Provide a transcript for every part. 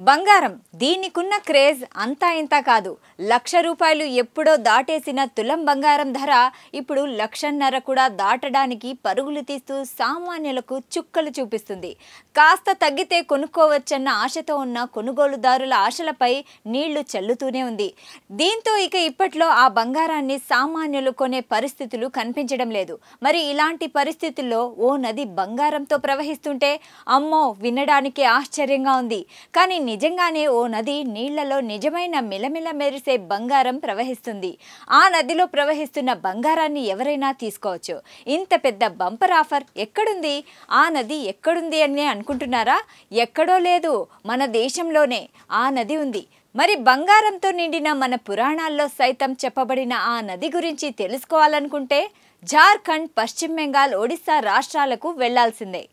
బంగారం దీనికున్న క్రేజ్ అంతా ఇంత కాదు. ₹1,00,000 ఎప్పుడో దాటేసిన తులం బంగారం ధర ఇప్పుడు 1,50,000 కూడా దాటడానికి పరుగులు తీస్తూ సామాన్యులకు చుక్కలు చూపిస్తుంది. కాస్త తగ్గితే కొనుక్కోవచ్చన్న ఆశతో ఉన్న కొనుగోలుదారుల ఆశలపై నీళ్లు చల్లుతూనే ఉంది. దీంతో ఇప్పట్లో ఆ బంగారాన్ని సామాన్యులు కొనే పరిస్థితులు కనిపించడం లేదు. మరి ఇలాంటి పరిస్థితుల్లో ఓ నది బంగారంతో ప్రవహిస్తుంటే అమ్మో వినడానికి ఆశ్చర్యంగా ఉంది. కానీ నిజంగానే ఓ నది నీళ్లలో నిజమైన మిలమిల మెరిసే బంగారం ప్రవహిస్తుంది. ఆ నదిలో ప్రవహిస్తున్న బంగారాన్ని ఎవరైనా తీసుకోవచ్చు. ఇంత పెద్ద బంపర్ ఆఫర్ ఎక్కడుంది? ఆ నది ఎక్కడుంది అని అనుకుంటున్నారా? ఎక్కడో లేదు, మన దేశంలోనే ఆ నది ఉంది. మరి బంగారంతో నిండిన మన పురాణాల్లో సైతం చెప్పబడిన ఆ నది గురించి తెలుసుకోవాలనుకుంటే జార్ఖండ్, పశ్చిమ బెంగాల్, ఒడిశా రాష్ట్రాలకు వెళ్లాల్సిందే.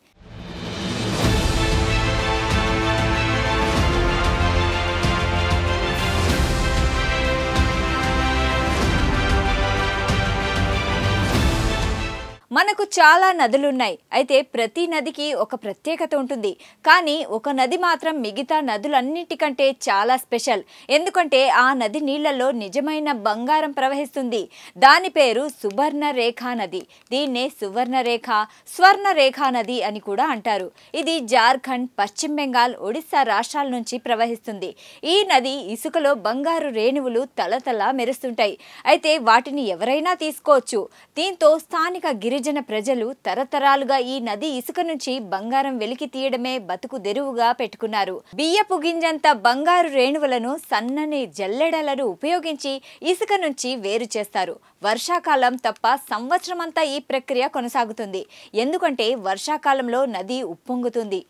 మనకు చాలా నదులున్నాయి. అయితే ప్రతి నదికి ఒక ప్రత్యేకత ఉంటుంది. కానీ ఒక నది మాత్రం మిగతా నదులన్నిటికంటే చాలా స్పెషల్. ఎందుకంటే ఆ నది నీళ్లలో నిజమైన బంగారం ప్రవహిస్తుంది. దాని పేరు సుబర్ణరేఖా నది. దీన్నే సువర్ణరేఖ, స్వర్ణరేఖా నది అని కూడా అంటారు. ఇది జార్ఖండ్, పశ్చిమ బెంగాల్, ఒడిశా రాష్ట్రాల నుంచి ప్రవహిస్తుంది. ఈ నది ఇసుకలో బంగారు రేణువులు తలతల మెరుస్తుంటాయి. అయితే వాటిని ఎవరైనా తీసుకోవచ్చు. దీంతో స్థానిక గిరిజన ప్రజలు తరతరాలుగా ఈ నది ఇసుక నుంచి బంగారం వెలికి తీయడమే బతుకు తెరువుగా పెట్టుకున్నారు. బియ్యపు గింజంత బంగారు రేణువులను సన్నని జల్లెడలను ఉపయోగించి ఇసుక నుంచి వేరు చేస్తారు. వర్షాకాలం తప్ప సంవత్సరమంతా ఈ ప్రక్రియ కొనసాగుతుంది. ఎందుకంటే వర్షాకాలంలో నది ఉప్పొంగుతుంది.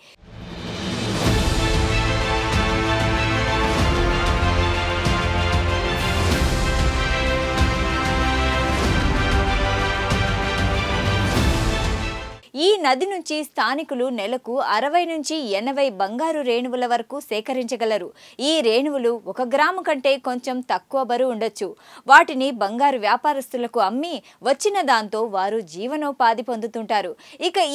ఈ నది నుంచి స్థానికులు నెలకు 60 నుంచి 80 బంగారు రేణువుల వరకు సేకరించగలరు. ఈ రేణువులు 1 గ్రాము కంటే కొంచెం తక్కువ బరువు ఉండొచ్చు. వాటిని బంగారు వ్యాపారస్తులకు అమ్మి వచ్చిన దాంతో వారు జీవనోపాధి పొందుతుంటారు.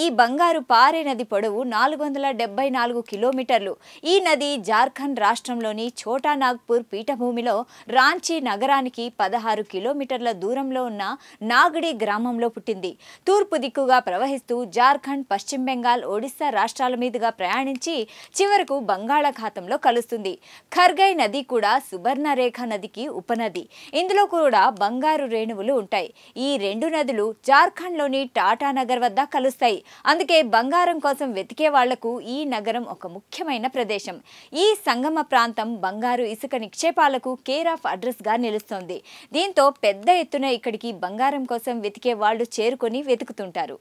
ఈ బంగారు పారే నది పొడవు 474 కిలోమీటర్లు. ఈ నది జార్ఖండ్ రాష్ట్రంలోని ఛోటా నాగ్పూర్ పీఠభూమిలో రాంచీ నగరానికి 16 కిలోమీటర్ల దూరంలో ఉన్న నాగడి గ్రామంలో పుట్టింది. తూర్పు దిక్కుగా ప్రవహిస్తూ జార్ఖండ్, పశ్చిమ బెంగాల్, ఒడిశా రాష్ట్రాల మీదుగా ప్రయాణించి చివరకు బంగాళాఖాతంలో కలుస్తుంది. ఖర్గై నది కూడా సుబర్ణరేఖ నదికి ఉపనది. ఇందులో కూడా బంగారు రేణువులు ఉంటాయి. ఈ రెండు నదులు జార్ఖండ్లోని టాటానగర్ వద్ద కలుస్తాయి. అందుకే బంగారం కోసం వెతికే వాళ్లకు ఈ నగరం ఒక ముఖ్యమైన ప్రదేశం. ఈ సంగమ ప్రాంతం బంగారు ఇసుక నిక్షేపాలకు కేర్ ఆఫ్ అడ్రస్ గా నిలుస్తోంది. దీంతో పెద్ద ఎత్తున ఇక్కడికి బంగారం కోసం వెతికే వాళ్లు చేరుకొని వెతుకుతుంటారు.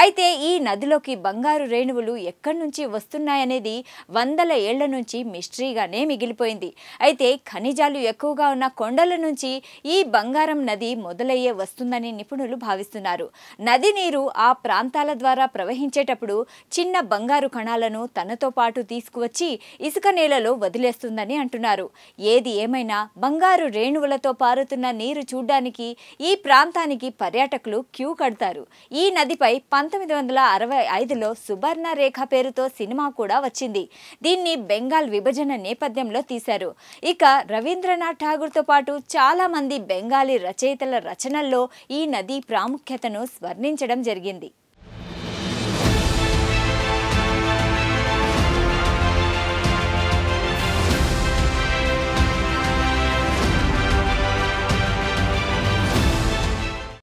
అయితే ఈ నదిలోకి బంగారు రేణువులు ఎక్కడి నుంచి వస్తున్నాయనేది వందల ఏళ్ల నుంచి మిస్టరీగానే మిగిలిపోయింది. అయితే ఖనిజాలు ఎక్కువగా ఉన్న కొండల నుంచి ఈ బంగారం నది మొదలయ్యే వస్తుందని నిపుణులు భావిస్తున్నారు. నది నీరు ఆ ప్రాంతాల ద్వారా ప్రవహించేటప్పుడు చిన్న బంగారు కణాలను తనతో పాటు తీసుకువచ్చి ఇసుక నేలలో వదిలేస్తుందని అంటున్నారు. ఏది ఏమైనా బంగారు రేణువులతో పారుతున్న నీరు చూడ్డానికి ఈ ప్రాంతానికి పర్యాటకులు క్యూ కడతారు. ఈ నదిపై 1965లో సుబర్ణరేఖ పేరుతో సినిమా కూడా వచ్చింది. దీన్ని బెంగాల్ విభజన నేపథ్యంలో తీశారు. రవీంద్రనాథ్ ఠాగూర్తో పాటు చాలా మంది బెంగాలీ రచయితల రచనల్లో ఈ నది ప్రాముఖ్యతను వర్ణించడం జరిగింది.